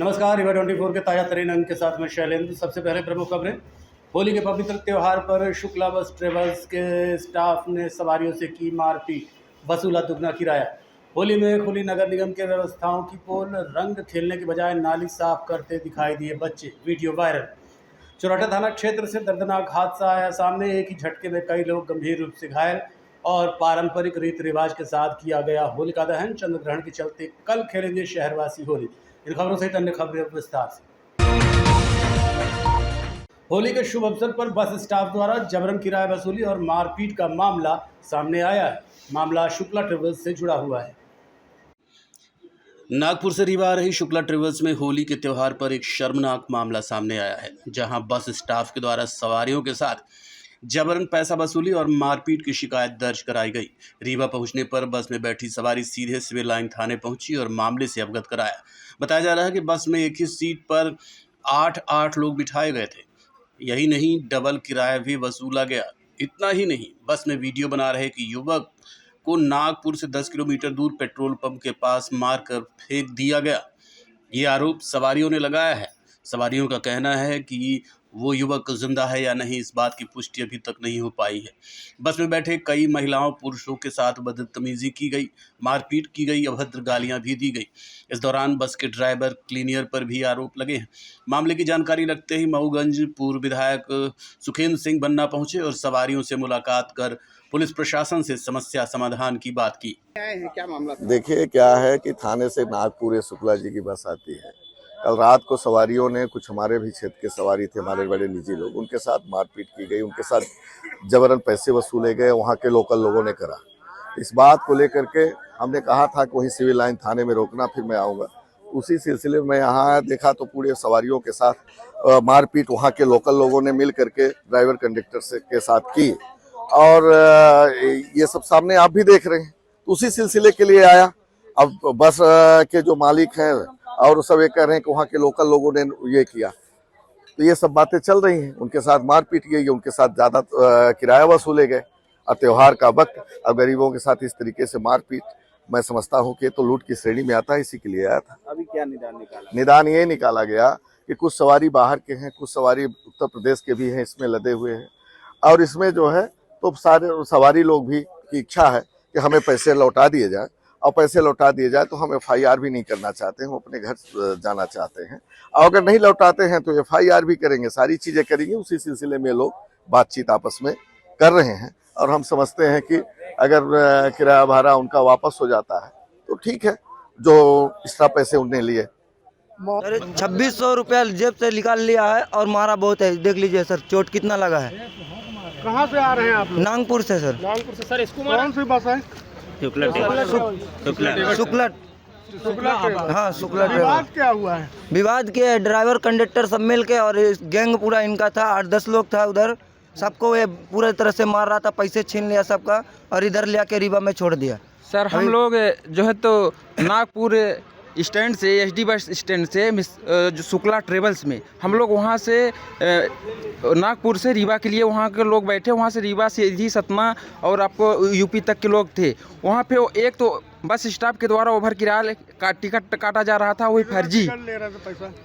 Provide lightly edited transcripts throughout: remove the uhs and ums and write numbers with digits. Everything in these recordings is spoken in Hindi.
नमस्कार, रिवा 24 के ताज़ा तरीन अंक के साथ मैं शैलेंद्र। सबसे पहले प्रमुख खबरें। होली के पवित्र त्यौहार पर शुक्ला बस ट्रेवल्स के स्टाफ ने सवारियों से की मारपीट, वसूला दुगना किराया। होली में खुली नगर निगम के व्यवस्थाओं की पोल, रंग खेलने के बजाय नाली साफ करते दिखाई दिए बच्चे, वीडियो वायरल। चौराठा थाना क्षेत्र से दर्दनाक हादसा आया सामने। एक ही झटके में कई लोग गंभीर रूप से घायल और पारंपरिक रीति रिवाज के साथ किया गया होलिका दहन। चंद्र ग्रहण के चलते कल खेलेंगे शहरवासी होली। इन खबरों सहित अन्य खबरें विस्तार से। होली के शुभ अवसर पर बस स्टाफ द्वारा जबरन किराया वसूली और मारपीट का मामला सामने आया है। मामला शुक्ला ट्रेवल्स से जुड़ा हुआ है। नागपुर से रीवा आ रही शुक्ला ट्रेवल्स में होली के त्यौहार पर एक शर्मनाक मामला सामने आया है, जहां बस स्टाफ के द्वारा सवारियों के साथ जबरन पैसा वसूली और मारपीट की शिकायत दर्ज कराई गई। रीवा पहुंचने पर बस में बैठी सवारी सीधे सिविल लाइन थाने पहुंची और मामले से अवगत कराया। बताया जा रहा है कि बस में एक ही सीट पर 8 लोग बिठाए गए थे। यही नहीं, डबल किराया भी वसूला गया। इतना ही नहीं, बस में वीडियो बना रहे कि युवक को नागपुर से 10 किलोमीटर दूर पेट्रोल पंप के पास मारकर फेंक दिया गया। ये आरोप सवारियों ने लगाया है। सवारियों का कहना है कि वो युवक जिंदा है या नहीं, इस बात की पुष्टि अभी तक नहीं हो पाई है। बस में बैठे कई महिलाओं पुरुषों के साथ बदतमीजी की गई, मारपीट की गई, अभद्र गालियां भी दी गई। इस दौरान बस के ड्राइवर क्लीनियर पर भी आरोप लगे हैं। मामले की जानकारी लगते ही मऊगंज पूर्व विधायक सुखेंद्र सिंह बन्ना पहुंचे और सवारियों से मुलाकात कर पुलिस प्रशासन से समस्या समाधान की बात की। क्या मामला था? देखिए, क्या है कि थाने से नागपुर शुक्ला जी की बस आती है। कल रात को सवारियों ने, कुछ हमारे भी क्षेत्र के सवारी थे, हमारे बड़े निजी लोग, उनके साथ मारपीट की गई, उनके साथ जबरन पैसे वसूले गए। वहाँ के लोकल लोगों ने करा। इस बात को लेकर के हमने कहा था कि वही सिविल लाइन थाने में रोकना, फिर मैं आऊँगा। उसी सिलसिले में यहाँ देखा तो पूरे सवारियों के साथ मारपीट वहाँ के लोकल लोगों ने मिल करके ड्राइवर कंडक्टर से के साथ की, और ये सब सामने आप भी देख रहे हैं। तो उसी सिलसिले के लिए आया। अब बस के जो मालिक हैं और सब ये कह रहे हैं कि वहाँ के लोकल लोगों ने ये किया, तो ये सब बातें चल रही हैं। उनके साथ मारपीट की गई, उनके साथ ज़्यादा किराया वसूले गए। और त्यौहार का वक्त, अब गरीबों के साथ इस तरीके से मारपीट, मैं समझता हूँ कि तो लूट की श्रेणी में आता है। इसी के लिए आया था। अभी क्या निदान निकाला? निदान ये निकाला गया कि कुछ सवारी बाहर के हैं, कुछ सवारी उत्तर प्रदेश के भी हैं, इसमें लदे हुए हैं। और इसमें जो है तो सारे सवारी लोग भी की इच्छा है कि हमें पैसे लौटा दिए जाए, और पैसे लौटा दिए जाए तो हम FIR भी नहीं करना चाहते हैं, हम अपने घर जाना चाहते हैं। और अगर नहीं लौटाते हैं तो FIR भी करेंगे, सारी चीज़ें करेंगे। उसी सिलसिले में लोग बातचीत आपस में कर रहे हैं, और हम समझते हैं कि अगर किराया भाड़ा उनका वापस हो जाता है तो ठीक है, जो एक्स्ट्रा पैसे उनने लिए। 2600 रुपया जेब से निकाल लिया है और मारा बहुत है। देख लीजिए सर, चोट कितना लगा है। कहाँ से आ रहे हैं आप लोग? नागपुर से सर। नागपुर से सर। इसको कौन सी बस है? शुक्ला। हाँ, शुक्ला। विवाद क्या हुआ है? विवाद के ड्राइवर कंडक्टर सब मिल के, और गैंग पूरा इनका था, 8-10 लोग था उधर। सबको ये पूरे तरह से मार रहा था, पैसे छीन लिया सबका, और इधर ले आके रीवा में छोड़ दिया। सर हम लोग जो है तो नागपुर स्टैंड से, SD बस स्टैंड से जो शुक्ला ट्रेवल्स में हम लोग वहाँ से नागपुर से रीवा के लिए वहाँ के लोग बैठे। वहाँ से रीवा सीधी सतना और आपको UP तक के लोग थे। वहाँ पे एक तो बस स्टाफ के द्वारा ओवर किराया का टिकट काटा जा रहा था, वही फर्जी।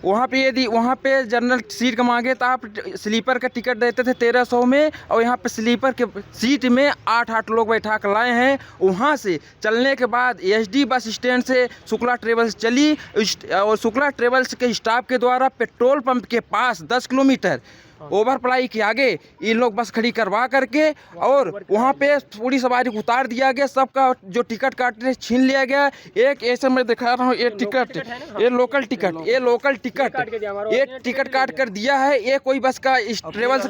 वहाँ पे यदि वहाँ पे जनरल सीट का मांगे तो आप स्लीपर का टिकट देते थे 1300 में, और यहाँ पे स्लीपर के सीट में 8 लोग बैठा कर लाए हैं। वहाँ से चलने के बाद SD बस स्टैंड से शुक्ला ट्रेवल्स चली, और शुक्ला ट्रेवल्स के स्टाफ के द्वारा पेट्रोल पंप के पास 10 किलोमीटर ओवरप्लाई के आगे ये लोग बस खड़ी करवा करके, और वहाँ पे पूरी सवारी को उतार दिया गया। सबका जो टिकट काटने छीन लिया गया। एक ऐसे मैं दिखा रहा हूँ, ये टिकट, ये लोकल टिकट, ये टिकट काट कर दिया है। ये कोई बस का ट्रेवल्स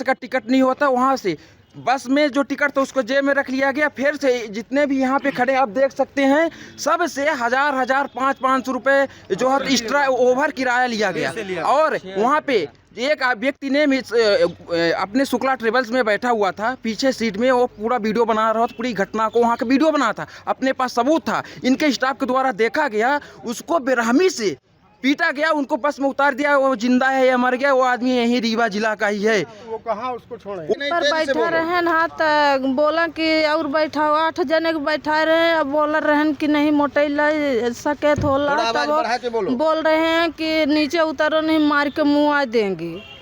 का टिकट नहीं होता। वहाँ से बस में जो टिकट था उसको जेब में रख लिया गया। फिर से जितने भी यहाँ पे खड़े आप देख सकते हैं, सब से 1000, 500 रुपए जो है एक्स्ट्रा ओवर किराया लिया गया। और वहाँ पे एक व्यक्ति ने अपने शुक्ला ट्रेवल्स में बैठा हुआ था पीछे सीट में, वो पूरा वीडियो बना रहा था, पूरी घटना को वहाँ का वीडियो बना था, अपने पास सबूत था। इनके स्टाफ के द्वारा देखा गया, उसको बेरहमी से पीटा गया, उनको बस में उतार दिया। वो जिंदा है या मर गया, वो आदमी यही रीवा जिला का ही है। वो कहाँ उसको छोड़े? पर बैठा रहे ना तो बोला कि और बैठा 8 जने के बैठा रहे। अब बोल रहे हैं कि नहीं मोटैला सकेत होला, तब बोल रहे हैं कि नीचे उतरो नहीं मार के मुँह देंगे,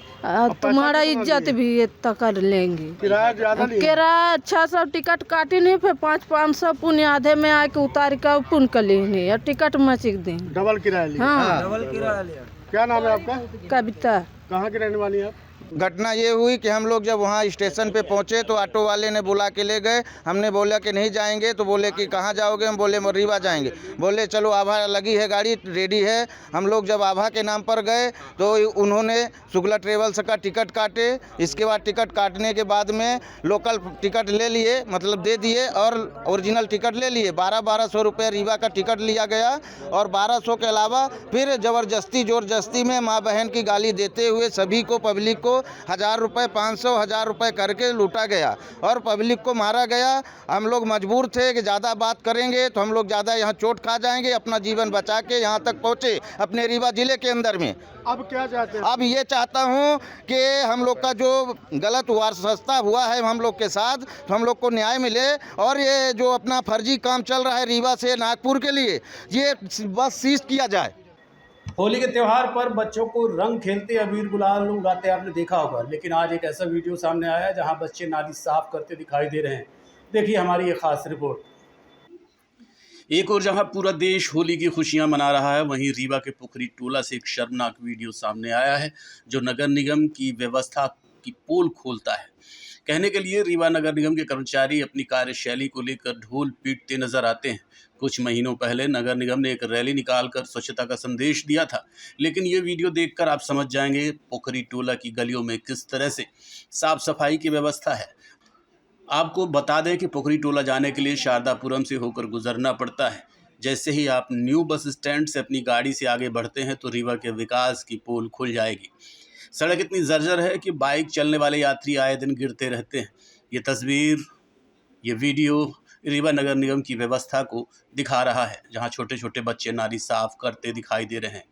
तुम्हारा इज्जत भी इतना कर लेंगे। किराया ज्यादा नहीं? किराया 600 टिकट काटी नहीं, फिर 500 पुण्य आधे में आके उतार के पुण्य कर लेंगे और टिकट मचिक दें। डबल किराया लिया? हाँ, डबल किराया लिया। क्या नाम है आपका? कविता। कहाँ की रहने वाली है आप? घटना ये हुई कि हम लोग जब वहाँ स्टेशन पे पहुँचे तो ऑटो वाले ने बुला के ले गए। हमने बोला कि नहीं जाएंगे, तो बोले कि कहाँ जाओगे? हम बोले रीवा जाएंगे। बोले चलो आभा लगी है, गाड़ी रेडी है। हम लोग जब आभा के नाम पर गए तो उन्होंने शुक्ला ट्रेवल्स का टिकट काटे। इसके बाद टिकट काटने के बाद में लोकल टिकट ले लिए, मतलब दे दिए, और ओरिजिनल टिकट ले लिए। 1200 रुपये रीवा का टिकट लिया गया और 1200 के अलावा फिर ज़बरदस्ती ज़ोरदस्ती में माँ बहन की गाली देते हुए सभी को, पब्लिक को 1000 रुपये, 500, 1000 रुपये करके लूटा गया और पब्लिक को मारा गया। हम लोग मजबूर थे कि ज़्यादा बात करेंगे तो हम लोग ज़्यादा यहाँ चोट खा जाएंगे। अपना जीवन बचा के यहाँ तक पहुँचे अपने रीवा जिले के अंदर में। अब क्या चाहते हैं? अब ये चाहता हूँ कि हम लोग का जो गलत वारसता हुआ है हम लोग के साथ, तो हम लोग को न्याय मिले। और ये जो अपना फर्जी काम चल रहा है रीवा से नागपुर के लिए, ये बस सीज किया जाए। होली के त्यौहार पर बच्चों को रंग खेलते, अबीर गुलाल उड़ाते आपने देखा होगा, लेकिन आज एक ऐसा वीडियो सामने आया है जहां बच्चे नाली साफ करते दिखाई दे रहे हैं। देखिए हमारी ये खास रिपोर्ट। एक और जहां पूरा देश होली की खुशियां मना रहा है, वहीं रीवा के पुखरी टोला से एक शर्मनाक वीडियो सामने आया है जो नगर निगम की व्यवस्था की पोल खोलता है। कहने के लिए रीवा नगर निगम के कर्मचारी अपनी कार्यशैली को लेकर ढोल पीटते नजर आते हैं। कुछ महीनों पहले नगर निगम ने एक रैली निकालकर स्वच्छता का संदेश दिया था, लेकिन ये वीडियो देखकर आप समझ जाएंगे पुखरी टोला की गलियों में किस तरह से साफ सफाई की व्यवस्था है। आपको बता दें कि पुखरी टोला जाने के लिए शारदापुरम से होकर गुजरना पड़ता है। जैसे ही आप न्यू बस स्टैंड से अपनी गाड़ी से आगे बढ़ते हैं तो रीवा के विकास की पोल खुल जाएगी। सड़क इतनी जर्जर है कि बाइक चलने वाले यात्री आए दिन गिरते रहते हैं। ये तस्वीर, ये वीडियो रीवा नगर निगम की व्यवस्था को दिखा रहा है, जहां छोटे छोटे बच्चे नाली साफ करते दिखाई दे रहे हैं।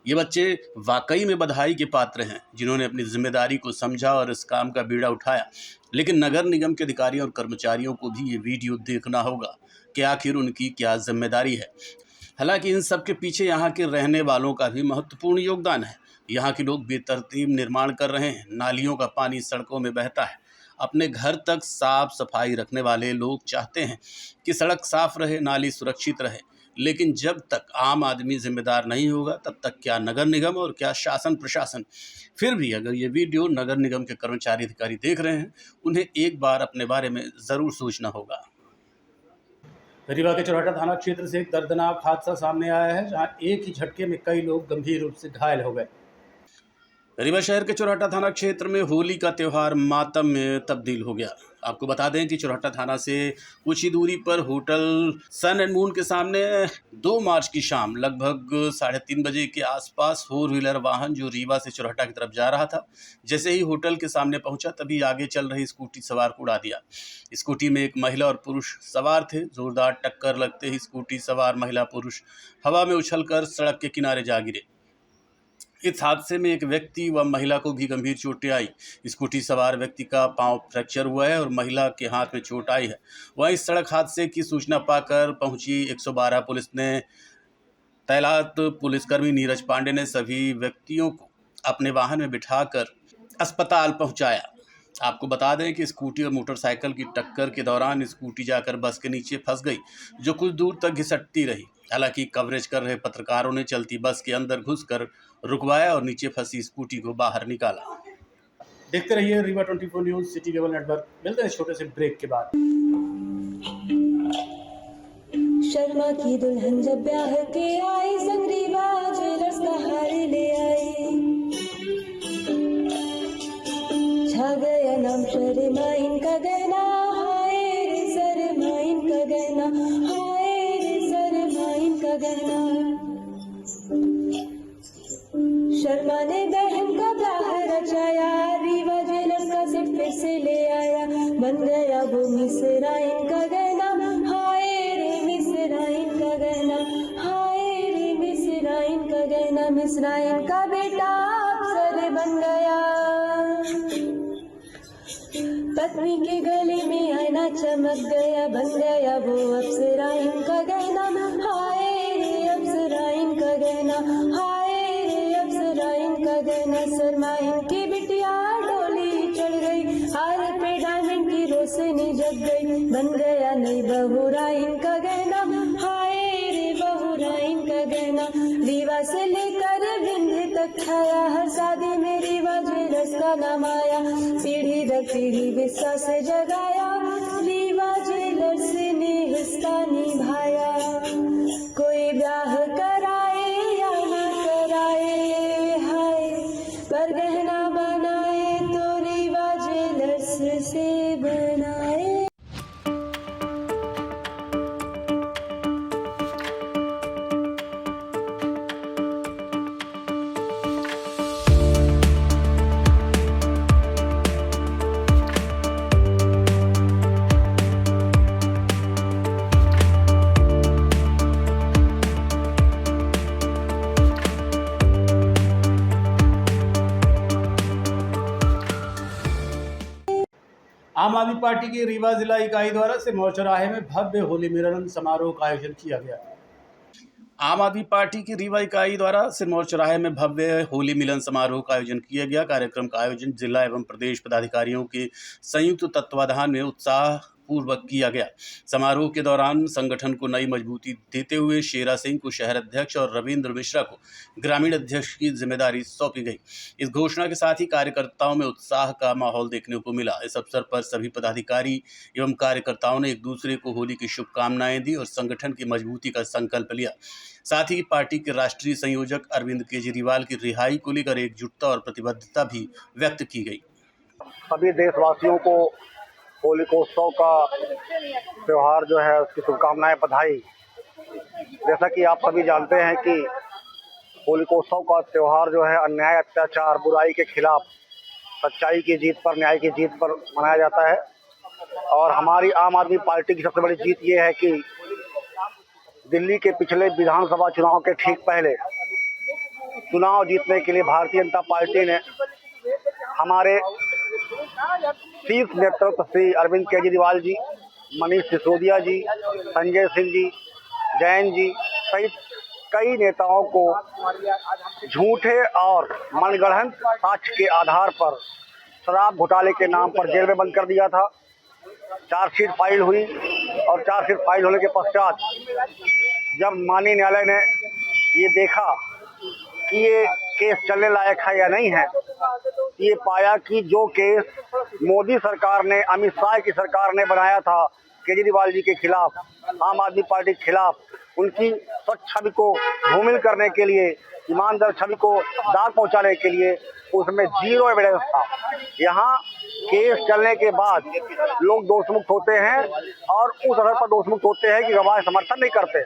ये बच्चे वाकई में बधाई के पात्र हैं, जिन्होंने अपनी जिम्मेदारी को समझा और इस काम का बीड़ा उठाया। लेकिन नगर निगम के अधिकारियों और कर्मचारियों को भी ये वीडियो देखना होगा कि आखिर उनकी क्या जिम्मेदारी है। हालांकि इन सब के पीछे यहाँ के रहने वालों का भी महत्वपूर्ण योगदान है। यहाँ के लोग बेतरतीब निर्माण कर रहे हैं, नालियों का पानी सड़कों में बहता है। अपने घर तक साफ सफाई रखने वाले लोग चाहते हैं कि सड़क साफ रहे, नाली सुरक्षित रहे, लेकिन जब तक आम आदमी जिम्मेदार नहीं होगा तब तक क्या नगर निगम और क्या शासन प्रशासन। फिर भी अगर ये वीडियो नगर निगम के कर्मचारी अधिकारी देख रहे हैं, उन्हें एक बार अपने बारे में ज़रूर सोचना होगा। रीवा के चौराहा थाना क्षेत्र से एक दर्दनाक हादसा सामने आया है, जहां एक ही झटके में कई लोग गंभीर रूप से घायल हो गए। रीवा शहर के चौराहा थाना क्षेत्र में होली का त्यौहार मातम में तब्दील हो गया। आपको बता दें कि चौराहा थाना से कुछ ही दूरी पर होटल सन एंड मून के सामने 2 मार्च की शाम लगभग 3:30 बजे के आसपास 4 व्हीलर वाहन जो रीवा से चौराहा की तरफ जा रहा था, जैसे ही होटल के सामने पहुंचा तभी आगे चल रही स्कूटी सवार को उड़ा दिया। स्कूटी में एक महिला और पुरुष सवार थे। जोरदार टक्कर लगते ही स्कूटी सवार महिला पुरुष हवा में उछलकर सड़क के किनारे जा गिरे। इस हादसे में एक व्यक्ति व महिला को भी गंभीर चोटें आई। स्कूटी सवार व्यक्ति का पांव फ्रैक्चर हुआ है और महिला के हाथ में चोट आई है। वहीं इस सड़क हादसे की सूचना पाकर पहुंची 112 पुलिस ने तैनात पुलिसकर्मी नीरज पांडे ने सभी व्यक्तियों को अपने वाहन में बिठाकर अस्पताल पहुंचाया। आपको बता दें कि स्कूटी और मोटरसाइकिल की टक्कर के दौरान स्कूटी जाकर बस के नीचे फंस गई, जो कुछ दूर तक घिसटती रही। हालांकि कवरेज कर रहे पत्रकारों ने चलती बस के अंदर घुसकर रुकवाया और नीचे फंसी स्कूटी को बाहर निकाला। देखते रहिए Rewa 24 news city cable network. मिलते हैं छोटे से ब्रेक के बाद। शर्मा की दुल्हन जब ब्याह के आई, संग रीवा ज्वेलर्स का हार ले आई। छा गया नाम शर्मा इनका गहना, हाय रे शर्मा इनका गहना, हाय रे शर्मा इनका गहना। शर्मा ने बहन का ब्याह रचाया, रीवा ज्वेलर्स का सेट फिर से ले आया। बन गया वो मिसरा इनका गहना, हाय रे मिसरा इनका गहना, हाय रे मिसरा इनका गहना। पत्नी के गले में आईना चमक गया, बन गया वो अप्सरा इनका गहना। हाय रे अप्सरा इनका गहना, हाय रे अप्सरा इनका गहना। शर्मा इनकी बिटिया डोली चढ़ गई, हार पे डायमंड की रोशनी जग गई, बन गया नई बहुरा इनका गहना। हाय रे बहुरा इनका गहना। रीवा से लेकर बिंदे तक छाया, हर शादी में रीवा ज्वेलर्स का नाम आया। पीढ़ी दर पीढ़ी विश्वास से जगाया, रीवा ज्वेलर्स ने हिस्सा निभाया। कोई ब्याह कराए या ना कराए, हाय पर गहना बनाए तो रीवा ज्वेलर्स से बनाए। आम आदमी पार्टी की रीवा जिला इकाई द्वारा सिरमौर चौराहे में भव्य होली मिलन समारोह का आयोजन किया गया। आम आदमी पार्टी की रीवा इकाई द्वारा सिरमौर चौराहे में भव्य होली मिलन समारोह का आयोजन किया गया। कार्यक्रम का आयोजन जिला एवं प्रदेश पदाधिकारियों के संयुक्त तत्वाधान में उत्साह पूर्वक किया गया। समारोह के दौरान संगठन को नई मजबूती देते हुए शेरा सिंह को शहर अध्यक्ष और रविंद्र मिश्रा को ग्रामीण अध्यक्ष की जिम्मेदारी सौंपी गई। इस घोषणा के साथ ही कार्यकर्ताओं में उत्साह का माहौल देखने को मिला। इस अवसर पर सभी पदाधिकारी एवं कार्यकर्ताओं ने एक दूसरे को होली की शुभकामनाएं दी और संगठन की मजबूती का संकल्प लिया। साथ ही पार्टी के राष्ट्रीय संयोजक अरविंद केजरीवाल की रिहाई को लेकर एकजुटता और प्रतिबद्धता भी व्यक्त की गई। सभी देशवासियों को होलिकोत्सव का त्यौहार जो है उसकी शुभकामनाएं, बधाई। जैसा कि आप सभी जानते हैं कि होलिकोत्सव का त्यौहार जो है अन्याय, अत्याचार, बुराई के खिलाफ सच्चाई की जीत पर, न्याय की जीत पर मनाया जाता है। और हमारी आम आदमी पार्टी की सबसे बड़ी जीत ये है कि दिल्ली के पिछले विधानसभा चुनाव के ठीक पहले चुनाव जीतने के लिए भारतीय जनता पार्टी ने हमारे शीर्ष नेतृत्व श्री अरविंद केजरीवाल जी, मनीष सिसोदिया जी, संजय सिंह जी, जैन जी सहित कई नेताओं को झूठे और मनगढ़ंत साक्ष्य के आधार पर शराब घोटाले के नाम पर जेल में बंद कर दिया था। चार्जशीट फाइल हुई और चार्जशीट फाइल होने के पश्चात जब माननीय न्यायालय ने ये देखा कि ये केस चलने लायक है या नहीं है, ये पाया कि जो केस मोदी सरकार ने, अमित शाह की सरकार ने बनाया था केजरीवाल जी के खिलाफ, आम आदमी पार्टी के खिलाफ, उनकी स्वच्छ छवि को धूमिल करने के लिए, ईमानदार छवि को दाग पहुंचाने के लिए उसमें जीरो एविडेंस था। यहाँ केस चलने के बाद लोग दोषमुक्त होते हैं और उस आधार पर दोषमुक्त होते हैं कि गवाह समर्थन नहीं करते,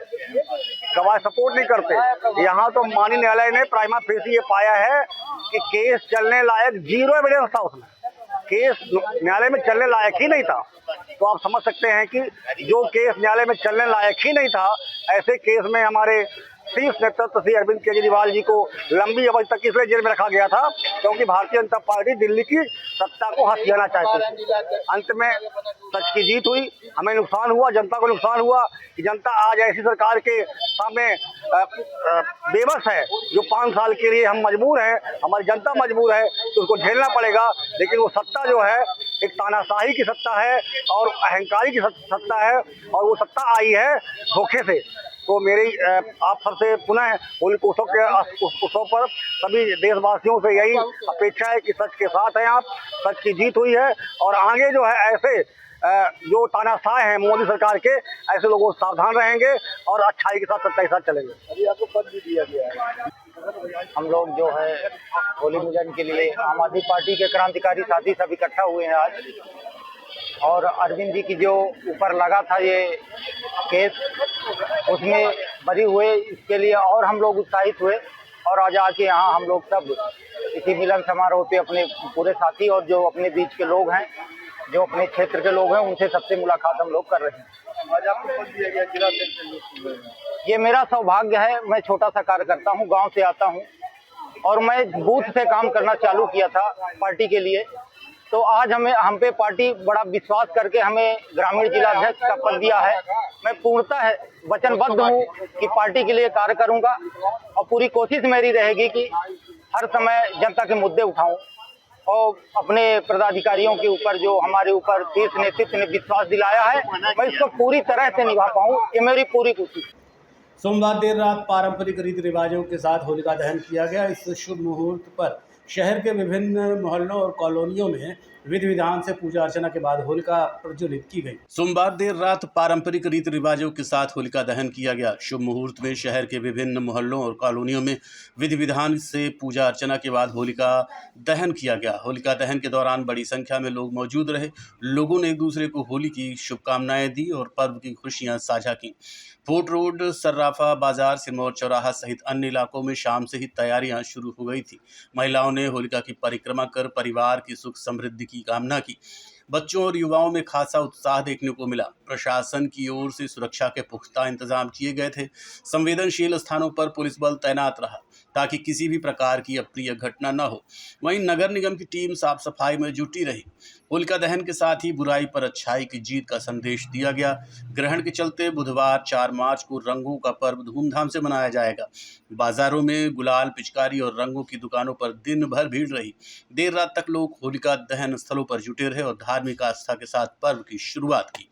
गवाह सपोर्ट नहीं करते। यहाँ तो माननीय न्यायालय ने प्राइमा फेसी ये पाया है कि केस चलने लायक जीरो एविडेंस था, उसमें केस न्यायालय में चलने लायक ही नहीं था। तो आप समझ सकते हैं कि जो केस न्यायालय में चलने लायक ही नहीं था, ऐसे केस में हमारे शीर्ष नेतृत्व श्री अरविंद केजरीवाल जी को लंबी अवधि तक इसलिए जेल में रखा गया था क्योंकि भारतीय जनता पार्टी दिल्ली की सत्ता को हथियाना चाहती थी। अंत में सच की जीत हुई, हमें नुकसान हुआ, जनता को नुकसान हुआ कि जनता आज ऐसी सरकार के सामने बेबस है जो 5 साल के लिए हम मजबूर हैं, हमारी जनता मजबूर है तो उसको झेलना पड़ेगा। लेकिन वो सत्ता जो है एक तानाशाही की सत्ता है और अहंकारी की सत्ता है और वो सत्ता आई है धोखे से। तो मेरी आप सबसे पुनः होलिकोत्सव के उत्सव पर सभी देशवासियों से यही अपेक्षा है कि सच के साथ हैं आप, सच की जीत हुई है और आगे जो है ऐसे जो तानाशाह हैं मोदी सरकार के, ऐसे लोगों से सावधान रहेंगे और अच्छाई के साथ, सच्चाई के साथ चलेंगे। अभी आपको पद भी दिया गया है। हम लोग जो है होली मिलन के लिए आम आदमी पार्टी के क्रांतिकारी साथी सब इकट्ठा हुए हैं आज, और अरविंद जी की जो ऊपर लगा था ये केस, उसमें बरी हुए, इसके लिए और हम लोग उत्साहित हुए और आज आके यहाँ हम लोग सब इसी मिलन समारोह पे अपने पूरे साथी और जो अपने बीच के लोग हैं, जो अपने क्षेत्र के लोग हैं, उनसे सबसे मुलाकात हम लोग कर रहे हैं। आज आपको पद दिया गया जिला अध्यक्ष। ये मेरा सौभाग्य है, मैं छोटा सा कार्यकर्ता हूँ, गांव से आता हूँ और मैं बूथ से काम करना चालू किया था पार्टी के लिए तो आज हम पे पार्टी बड़ा विश्वास करके हमें ग्रामीण जिला अध्यक्ष का पद दिया है। मैं पूर्णतः वचनबद्ध हूँ कि पार्टी के लिए कार्य करूँगा और पूरी कोशिश मेरी रहेगी कि हर समय जनता के मुद्दे उठाऊं और अपने पदाधिकारियों के ऊपर जो हमारे ऊपर शीर्ष नेतृत्व ने विश्वास दिलाया है, मैं इसको पूरी तरह से निभा पाऊं, ये मेरी पूरी कोशिश। सोमवार देर रात पारंपरिक रीति रिवाजों के साथ होलिका दहन किया गया। इस शुभ मुहूर्त पर शहर के विभिन्न मोहल्लों और कॉलोनियों में विधि विधान से पूजा अर्चना के बाद होलिका प्रज्वलित की गई। सोमवार देर रात पारंपरिक रीति रिवाजों के साथ होलिका दहन किया गया। शुभ मुहूर्त में शहर के विभिन्न मोहल्लों और कॉलोनियों में विधि विधान से पूजा अर्चना के बाद होलिका दहन किया गया। होलिका दहन के दौरान बड़ी संख्या में लोग मौजूद रहे। लोगों ने एक दूसरे को होली की शुभकामनाएं दी और पर्व की खुशियां साझा की। फोर्ट रोड, सर्राफा बाजार, सिरमौर चौराहा सहित अन्य इलाकों में शाम से ही तैयारियां शुरू हो गई थी। महिलाओं ने होलिका की परिक्रमा कर परिवार की सुख समृद्धि की कामना की। बच्चों और युवाओं में खासा उत्साह देखने को मिला। प्रशासन की ओर से सुरक्षा के पुख्ता इंतजाम किए गए थे। संवेदनशील स्थानों पर पुलिस बल तैनात रहा ताकि किसी भी प्रकार की अप्रिय घटना न हो। वहीं नगर निगम की टीम साफ सफाई में जुटी रही। होलिका दहन के साथ ही बुराई पर अच्छाई की जीत का संदेश दिया गया। ग्रहण के चलते बुधवार 4 मार्च को रंगों का पर्व धूमधाम से मनाया जाएगा। बाजारों में गुलाल, पिचकारी और रंगों की दुकानों पर दिन भर भीड़ रही। देर रात तक लोग होलिका दहन स्थलों पर जुटे रहे और धार्मिक आस्था के साथ पर्व की शुरुआत की।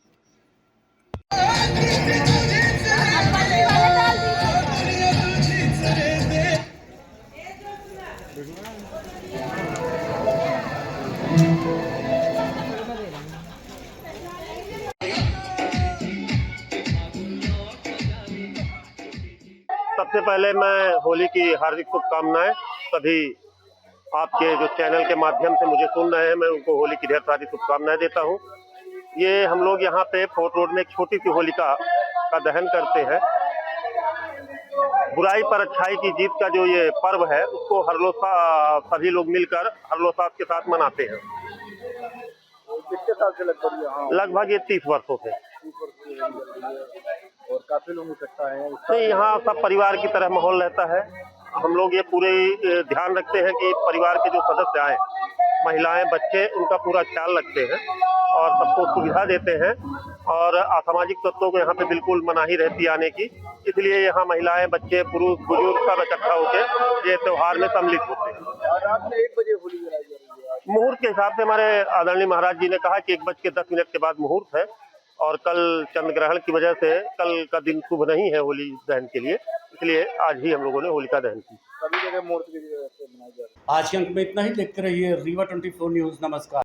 सबसे पहले मैं होली की हार्दिक शुभकामनाएं सभी आपके जो चैनल के माध्यम से मुझे सुन रहे हैं, मैं उनको होली की ढेर सारी शुभकामनाएं देता हूं। ये हम लोग यहाँ पे फोर्ट रोड में एक छोटी सी होलिका का दहन करते हैं। बुराई पर अच्छाई की जीत का जो ये पर्व है उसको सभी लोग मिलकर हर्षोल्लास के साथ मनाते हैं। कितने साल से लगभग ये 30 वर्षों से। और काफी लोग इकट्ठा हैं। नहीं, यहाँ सब परिवार की तरह माहौल रहता है। हम लोग ये पूरे ध्यान रखते हैं कि परिवार के जो सदस्य आए, महिलाएं, बच्चे, उनका पूरा ख्याल रखते हैं और सबको सुविधा देते हैं। और असामाजिक तत्वों को यहाँ पे बिल्कुल मनाही रहती आने की, इसलिए यहाँ महिलाएं, बच्चे, पुरुष, बुजुर्ग सब इकट्ठा होकर ये त्योहार में सम्मिलित होते हैं। रात में 1 बजे होली मनाई जा रही है। मुहूर्त के हिसाब से हमारे आदरणीय महाराज जी ने कहा कि 1:10 के बाद मुहूर्त है और कल चंद्र ग्रहण की वजह से कल का दिन शुभ नहीं है होली दहन के लिए, इसलिए आज ही हम लोगों ने होलिका दहन की। सभी जगह मूर्ति की जगह से मनाई जा रही है। आज के अंक में इतना ही। देखते रहिए रीवा 24 न्यूज़। नमस्कार।